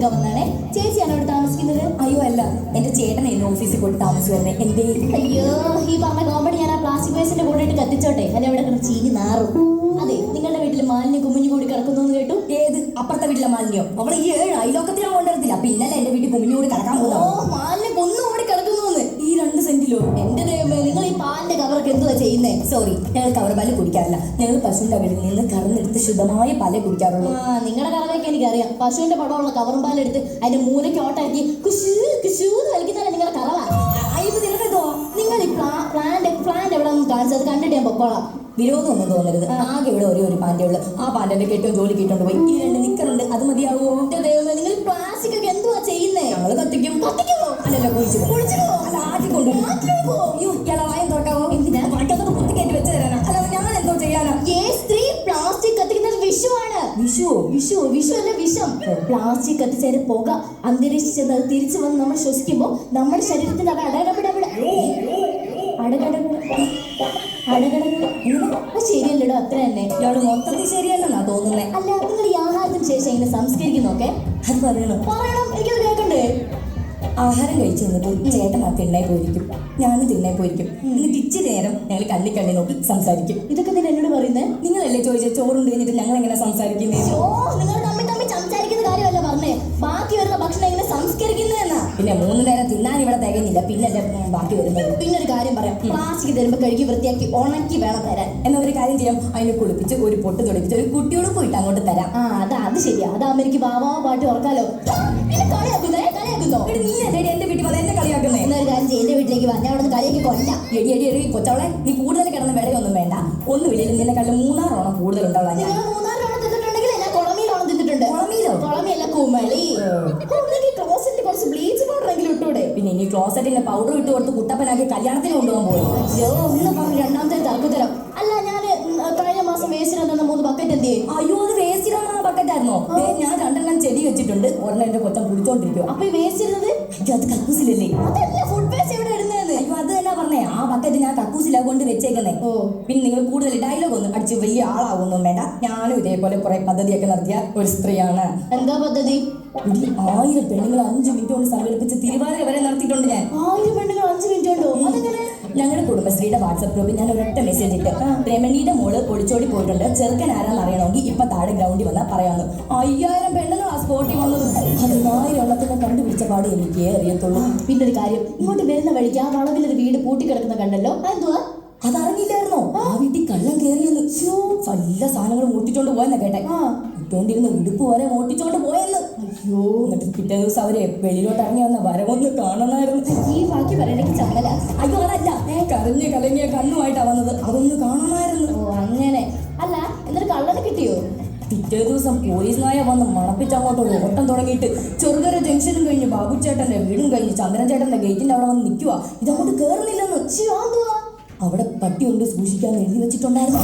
എടുക്കാൻ വന്നാണേ. ചേച്ചിയാണോ ഇവിടെ താമസിക്കുന്നത്? അയ്യോ അല്ല, എന്റെ ചേട്ടൻ ഇന്ന് ഓഫീസിൽ പോയിട്ട് താമസിച്ചു വരുന്നേ. എന്തേ? അയ്യോ, ഈ പറഞ്ഞ കോമഡി ഞാൻ ആ പ്ലാസ്റ്റിക് വേസ്റ്റിന്റെ കൂടെ ഇട്ട് കത്തിച്ചോട്ടെ, അല്ലെ അവിടെ കിടന്ന് ചീനി നാറും. അതെ, നിങ്ങളുടെ വീട്ടിൽ മാലിന്യം കുമിഞ്ഞു കൂടി കിടക്കുന്നു എന്ന് കേട്ടു. ഏത്? അപ്പുറത്തെ വീട്ടിലെ മാലിന്യം? അവളെ ഈ 7 അയലോക്കത്തിനാ കൊണ്ടുവരത്തില്ല. പിന്നല്ല എന്റെ വീട്ടിൽ കുമിഞ്ഞു കൂടി കിടക്കാൻ ഓ, മാലിന്യം കുന്നുകൂടി കിടക്കുന്നു. ഈ 2 സെന്റിലോ? എന്റെ ദൈവമേ, നിങ്ങൾ ഈ പാലിന്റെ കവറൊക്കെ എന്തുവാ ചെയ്യുന്നേ? സോറി, ഞങ്ങൾ കവർ പാല് കുടിക്കാറില്ല. ഞങ്ങൾ പശുവിന്റെ വീട്ടിൽ നിന്ന് കറന്നെടുത്ത് ശുദ്ധമായ പാലേ കുടിക്കാറുള്ളൂ. നിങ്ങളുടെ കറവയൊക്കെ എനിക്കറിയാം. പശുവിന്റെ പടമുള്ള കവറും പാലെടുത്ത് അതിന്റെ മൂലയ്ക്ക് ഓട്ടാക്കി കുശൂ കുശൂന്ന് വലിക്കുന്നതല്ല നിങ്ങളുടെ കറവ. നിങ്ങൾ ഈ പ്ലാന്റ് എവിടെ ഒന്ന് കാണിച്ചത് കണ്ടിട്ട് ഞാൻ പൊക്കോളാം. വിരോധമൊന്നും തോന്നരുത്. ആകെ ഇവിടെ ഒരു പാൻറ്റേ ഉള്ളു. ആ പാൻറ്റന്റെ കെട്ടും ജോലി കിട്ടുകൊണ്ട് പോയി. ഈ 2 നിക്കറുണ്ട്, അത് മതിയാവോ? ദൈവമേ, നിങ്ങൾ പ്ലാസ്റ്റിക് ഒക്കെ എന്തുവാ ചെയ്യുന്നേ? ഞങ്ങൾ കത്തിക്കും. കത്തിക്കുമോ? അല്ലല്ലോ, കുഴിച്ചിടോ. അല്ല, ആദ്യം വായം തുറക്കാവോ? എന്തിനാ വാട്ടൊക്കെ കുത്തി കയറ്റി വെച്ച് തരാനാ? അല്ല, ഞാൻ എന്തോ ചെയ്യാനാ? സ്ത്രീ പ്ലാസ്റ്റിക് കത്തിക്കുന്നത് വിഷുവാണ്. വിഷു അല്ല, വിഷം. പ്ലാസ്റ്റിക് കത്തിച്ചതിന് പുക അന്തരീക്ഷം ചെന്ന് അത് തിരിച്ചു വന്ന് നമ്മൾ ശ്വസിക്കുമ്പോൾ നമ്മുടെ ശരീരത്തിന്റെ ശരിയല്ലടോ, അത്ര തന്നെ. ഇയാള് മൊത്തത്തിൽ ശരിയല്ലെന്നാ തോന്നുന്നേ. അല്ല, നിങ്ങൾ ഈ ആഹാരത്തിന് ശേഷം ഇങ്ങനെ സംസ്കരിക്കുന്നൊക്കെ അത് പറയണം. എനിക്കത് കേൾക്കണ്ടേ? ആഹാരം കഴിച്ചു നിന്നിട്ട് ചേട്ടൻ ആ തിണ്ണേ പോയിരിക്കും, ഞാനും തിണ്ണേ പോയിരിക്കും. എന്നിട്ട് ഇച്ചിരി നേരം ഞങ്ങൾ കണ്ണി നോക്കി സംസാരിക്കും. ഇതൊക്കെ നിങ്ങൾ എന്നോട് പറയുന്നേ? നിങ്ങളല്ലേ ചോദിച്ചത് ചോറുണ്ട് കഴിഞ്ഞിട്ട് ഞങ്ങൾ എങ്ങനെ സംസാരിക്കുന്നേ? നിങ്ങൾ തമ്മിൽ സംസാരിക്കുന്ന കാര്യമല്ല പറഞ്ഞേ, ബാക്കി വരുന്ന ഭക്ഷണം എങ്ങനെ സംസ്കരിക്കുന്നതെന്നാ. പിന്നെ 3 നേരം തിന്നാൻ ഇവിടെ തികഞ്ഞില്ല, പിന്നെ ബാക്കി വരുന്നത്. പിന്നെ ഒരു കാര്യം പറയാം, പ്ലാസ്റ്റിക് തരുമ്പോ കഴുകി വൃത്തിയാക്കി ഉണക്കി വേണം തരാൻ. എന്നാ ഒരു കാര്യം ചെയ്യാം, അതിനെ കുളിപ്പിച്ച് ഒരു പൊട്ട് തൊടിപ്പിച്ച് ഒരു കുട്ടിയോട് പോയിട്ട് അങ്ങോട്ട് തരാം. അത് ശരിയാ. അതാകുമ്പോ എനിക്ക് ബാബാ പാട്ട് ഓർക്കാലോ. കളിയാക്കുന്നോ? നീ എന്റെ വീട്ടിൽ വന്ന് എന്നെ കളിയാക്കുന്നേ? എന്നൊരു കാര്യം ചെയ്യും, എന്റെ വീട്ടിലേക്ക് വാ, ഞാൻ അവിടെ കളിയാക്കി കൊല്ലാം. എടി കൊച്ചവളെ, നീ കൂടുതൽ കിടന്ന് വിടയൊന്നും വേണ്ട. ഒന്ന് വിളിയിൽ നിന്നെ കണ്ട് 3-6 ഓണം കൂടുതൽ ഉണ്ടാവുക. ഞാൻ 3-4 ഓണം തിന്നിട്ടുണ്ടെങ്കിൽ ഞാൻ കുളമീലോണം തിന്നിട്ടുണ്ട്. കുളമിയല്ല, കുമളി. ക്ലോസറ്റിൽ കുറച്ച് ബ്ലീച്ച് പൗഡർ എങ്കിലും ഇട്ടൂടെ? പിന്നെ ഇനി ക്ലോസറ്റിന്റെ പൗഡർ ഇട്ട് കൊടുത്ത് കുട്ടപ്പനാക്കി കല്യാണത്തിന് കൊണ്ടുപോകാൻ പോകും. അയ്യോ, ഒന്ന് പറഞ്ഞു രണ്ടാമത്തെ തർക്കുത്തരം. അല്ല, ഞാൻ കഴിഞ്ഞ മാസം വേസ്റ്റിന് തന്ന 3 ബക്കറ്റ് എന്ത് ചെയ്യും? അയ്യോ, അത് വേസ്റ്റിലാണ് ബക്കറ്റായിരുന്നോ? ഞാൻ 2 ചെടി വെച്ചിട്ടുണ്ട്, ഒരെണ്ണം എന്റെ കൊച്ചം കുടിച്ചോണ്ടിരിക്കും. അപ്പൊ ഈ വേസ്റ്റ് ഇരുന്നത്? അയ്യോ, അത് കക്കൂസിലല്ലേ? അതല്ല, ഫുഡ് വേസ്റ്റ് എവിടെ ഇടുന്നത്? അയ്യോ, അത് തന്നെ പറഞ്ഞേ, ആ ബക്കറ്റ് ഞാൻ കക്കൂസിലാ കൊണ്ട് വെച്ചേക്കുന്നേ. പിന്നെ നിങ്ങൾ കൂടുതൽ ഡയലോഗ് ഒന്നും അടിച്ച് വലിയ ആളാവൊന്നും വേണ്ട. ഞാനും ഇതേപോലെ കുറെ പദ്ധതിയൊക്കെ നടത്തിയ ഒരു സ്ത്രീയാണ്. എന്താ പദ്ധതി? 1000 പെണ്ണുങ്ങൾ 5 മിനിറ്റ് കൊണ്ട് സംഘടിപ്പിച്ച് തിരുവാതിര വരെ നടത്തിയിട്ടുണ്ട് ഞാൻ. 1000 പെണ്ണുങ്ങൾ 5 മിനിറ്റ് കൊണ്ടോ? അതെങ്ങനെ? ഞങ്ങളുടെ കുടുംബശ്രീയുടെ വാട്സ്ആപ്പ് ഗ്രൂപ്പിൽ ഞാൻ ഒരൊറ്റ മെസ്സേജ് ഇട്ട്, രമണിയുടെ മോള് ഒളിച്ചോടി പോയിട്ടുണ്ട്, ചെറുക്കൻ ആരാന്ന് അറിയണമെങ്കിൽ ഇപ്പൊ താഴെ ഗ്രൗണ്ടിൽ വന്നാൽ പറയാമെന്ന്. 5000 പെണ്ണുങ്ങൾ ആ സ്പോട്ടിൽ വന്നത്. 10,000 എണ്ണത്തിനെ കണ്ടുപിടിച്ച പാട് എനിക്ക് അറിയത്തുള്ളൂ. പിന്നെ ഒരു കാര്യം, ഇങ്ങോട്ട് വരുന്ന വഴിക്ക് ആ വളവിലൊരു വീട് പൂട്ടിക്കിടക്കുന്ന കണ്ടല്ലോ, അതെന്തുവാ? അതറിഞ്ഞില്ലായിരുന്നോ? ആ വീട്ടിൽ കള്ളം കയറിയെന്ന്. നല്ല സാധനങ്ങൾ മോട്ടിച്ചോണ്ട് പോയെന്നാ കേട്ടെ. ഇട്ടോണ്ടിരുന്ന ഉടുപ്പ് വരെ മോട്ടിച്ചോണ്ട് പോയെന്ന്. അയ്യോ, എന്നിട്ട് പിറ്റേ ദിവസം അവരെ വെളിയിലോട്ട് ഇറങ്ങി വന്ന വരവൊന്ന് കാണണമായിരുന്നു. ഈ ബാക്കി പറയണെങ്കിൽ ചമ്മല. അയ്യോ, അതല്ല, കരഞ്ഞ് കലങ്ങിയ കണ്ണുമായിട്ടാ വന്നത്, അതൊന്ന് കാണണമായിരുന്നു. അങ്ങനെ അല്ല, എന്നിട്ട് കള്ളനെ കിട്ടിയോ? പിറ്റേ ദിവസം പോലീസ് നായ വന്ന് മണപ്പിച്ചങ്ങോട്ട് ഓട്ടം തുടങ്ങിയിട്ട് ചെറുകര ജംഗ്ഷനും കഴിഞ്ഞ് ബാബുച്ചേട്ടന്റെ വീടും കഴിഞ്ഞ് ചന്ദ്രൻ ചേട്ടന്റെ ഗേറ്റിന്റെ അവിടെ വന്ന് നിൽക്കുക. ഇതങ്ങോട്ട് കേറുന്നില്ലെന്ന്. അവിടെ അവിടെ പട്ടി കൊണ്ട് സൂക്ഷിക്കാൻ എഴുതി വെച്ചിട്ടുണ്ടായിരുന്നു.